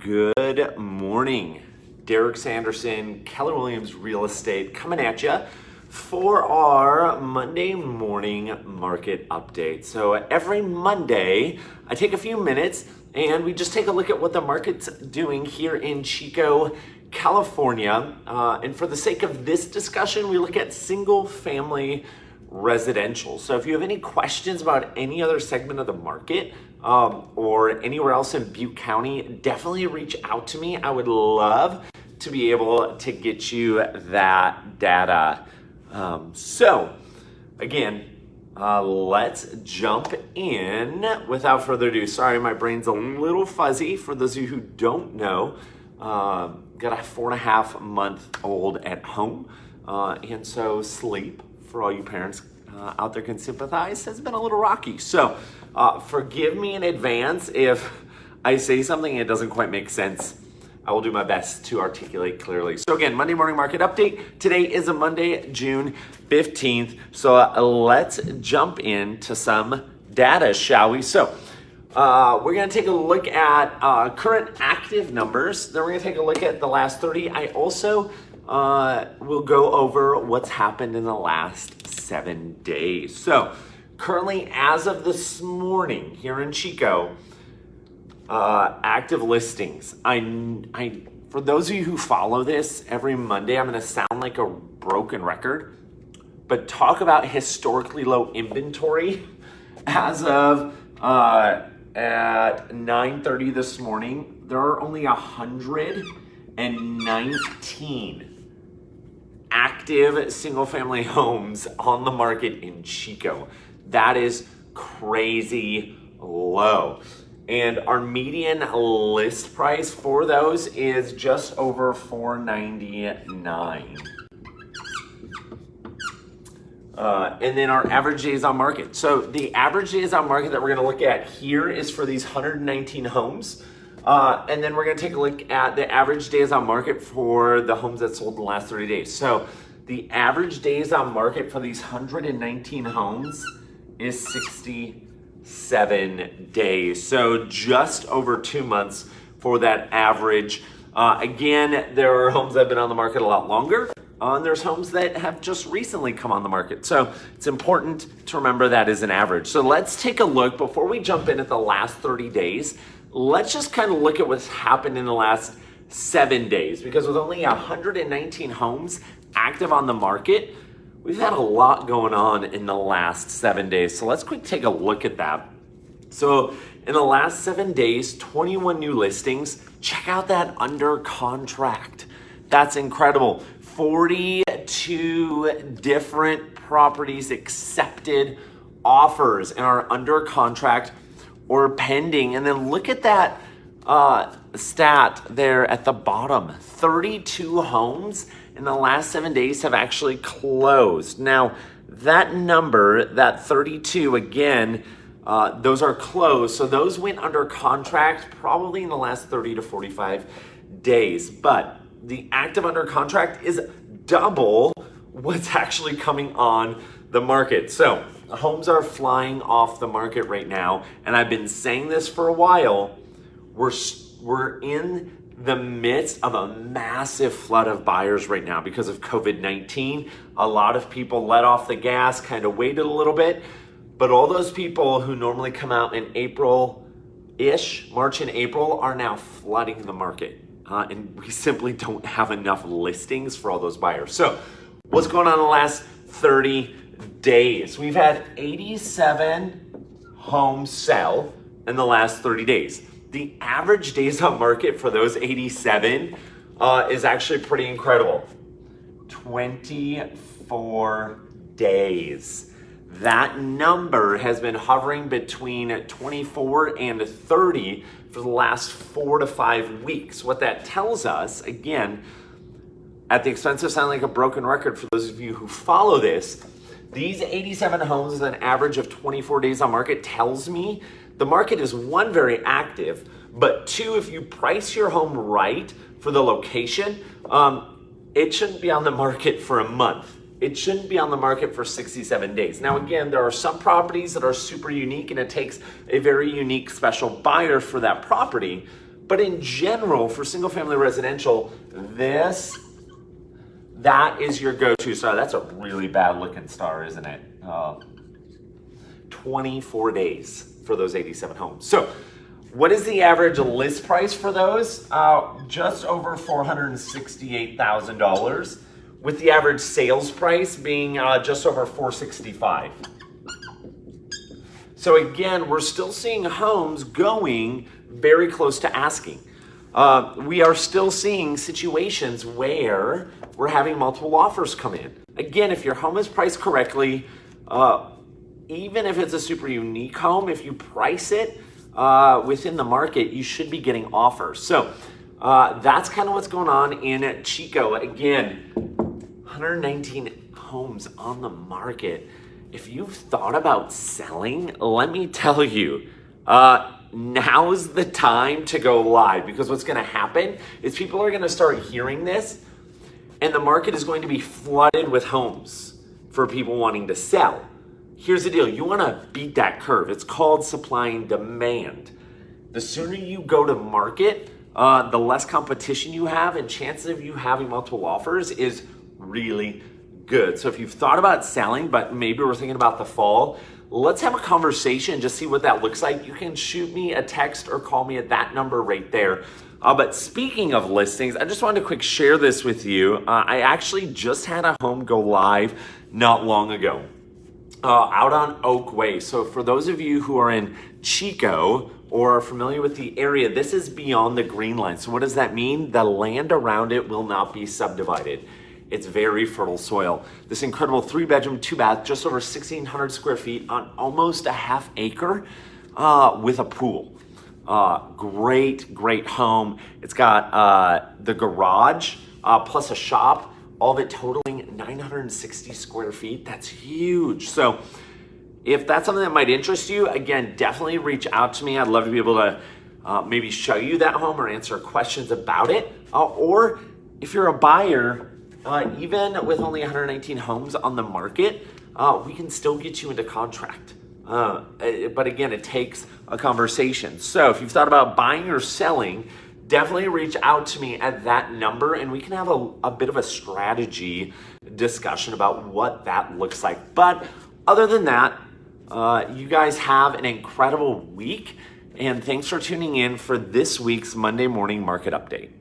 Good morning. Derek Sanderson, Keller Williams Real Estate coming at you for our Monday morning market update. So every Monday, I take a few minutes and we just take a look at what the market's doing here in Chico, California. And for the sake of this discussion, we look at single family residential. So if you have any questions about any other segment of the market or anywhere else in Butte County, definitely reach out to me. I would love to be able to get you that data. So again, let's jump in without further ado. Sorry, my brain's a little fuzzy. For those of you who don't know, got a 4.5-month-old at home. And so sleep, for all you parents out there can sympathize, has been a little rocky. So forgive me in advance if I say something and it doesn't quite make sense. I will do my best to articulate clearly. So again, Monday morning market update. Today is a Monday, June 15th. So let's jump into some data, shall we? So we're going to take a look at current active numbers. Then we're going to take a look at the last 30. I also will go over what's happened in the last 7 days. So currently, as of this morning here in Chico, active listings. I for those of you who follow this every Monday, I'm going to sound like a broken record, but talk about historically low inventory. As of at 9:30 this morning, there are only 119 active single-family homes on the market in Chico. That is crazy low. And our median list price for those is just over $499. And then our average days on market. So the average days on market that we're going to look at here is for these 119 homes. And then we're going to take a look at the average days on market for the homes that sold in the last 30 days. So the average days on market for these 119 homes is 67 days. So just over 2 months for that average. Again, there are homes that have been on the market a lot longer. And there's homes that have just recently come on the market. So it's important to remember that is an average. So let's take a look before we jump in at the last 30 days. Let's just kind of look at what's happened in the last 7 days, because with only 119 homes active on the market, we've had a lot going on in the last 7 days. So let's quick take a look at that. So in the last 7 days, 21 new listings. Check out that under contract. That's incredible. 42 different properties accepted offers and are under contract or pending. And then look at that stat there at the bottom. 32 homes in the last 7 days have actually closed. Now, that number, that 32, again, those are closed. So those went under contract probably in the last 30 to 45 days. But the active under contract is double what's actually coming on the market. So homes are flying off the market right now. And I've been saying this for a while. We're in the midst of a massive flood of buyers right now because of COVID-19. A lot of people let off the gas, kind of waited a little bit. But all those people who normally come out in April-ish, March and April, are now flooding the market. And we simply don't have enough listings for all those buyers. So what's going on in the last 30 days? We've had 87 homes sell in the last 30 days. The average days on market for those 87 is actually pretty incredible. 24 days. That number has been hovering between 24 and 30 for the last 4 to 5 weeks. What that tells us, again, at the expense of sounding like a broken record for those of you who follow this, these 87 homes with an average of 24 days on market tells me the market is, one, very active, but two, if you price your home right for the location, it shouldn't be on the market for a month. It shouldn't be on the market for 67 days. Now, again, there are some properties that are super unique and it takes a very unique special buyer for that property. But in general, for single family residential, that is your go-to star. That's a really bad looking star, isn't it? 24 days for those 87 homes. So what is the average list price for those? Just over $468,000, with the average sales price being just over $465,000. So again, we're still seeing homes going very close to asking. We are still seeing situations where we're having multiple offers come in. Again, if your home is priced correctly, even if it's a super unique home, if you price it within the market, you should be getting offers. So that's kind of what's going on in Chico. Again, 119 homes on the market. If you've thought about selling, let me tell you, now's the time to go live, because what's going to happen is people are going to start hearing this, and the market is going to be flooded with homes for people wanting to sell. Here's the deal. You want to beat that curve. It's called supply and demand. The sooner you go to market, the less competition you have, and chances of you having multiple offers is really good. So if you've thought about selling, but maybe we're thinking about the fall, let's have a conversation, just see what that looks like. You can shoot me a text or call me at that number right there. But speaking of listings, I just wanted to quick share this with you. I actually just had a home go live not long ago out on Oak Way. So for those of you who are in Chico or are familiar with the area, this is beyond the green line. So what does that mean? The land around it will not be subdivided. It's very fertile soil. This incredible 3-bedroom, 2-bath, just over 1,600 square feet on almost a half acre with a pool. Great home. It's got the garage plus a shop, all of it totaling 960 square feet. That's huge. So if that's something that might interest you, again, definitely reach out to me. I'd love to be able to maybe show you that home or answer questions about it. Or if you're a buyer, even with only 119 homes on the market, we can still get you into contract. But again, it takes a conversation. So if you've thought about buying or selling, definitely reach out to me at that number, and we can have a bit of a strategy discussion about what that looks like. But other than that, you guys have an incredible week, and thanks for tuning in for this week's Monday Morning Market Update.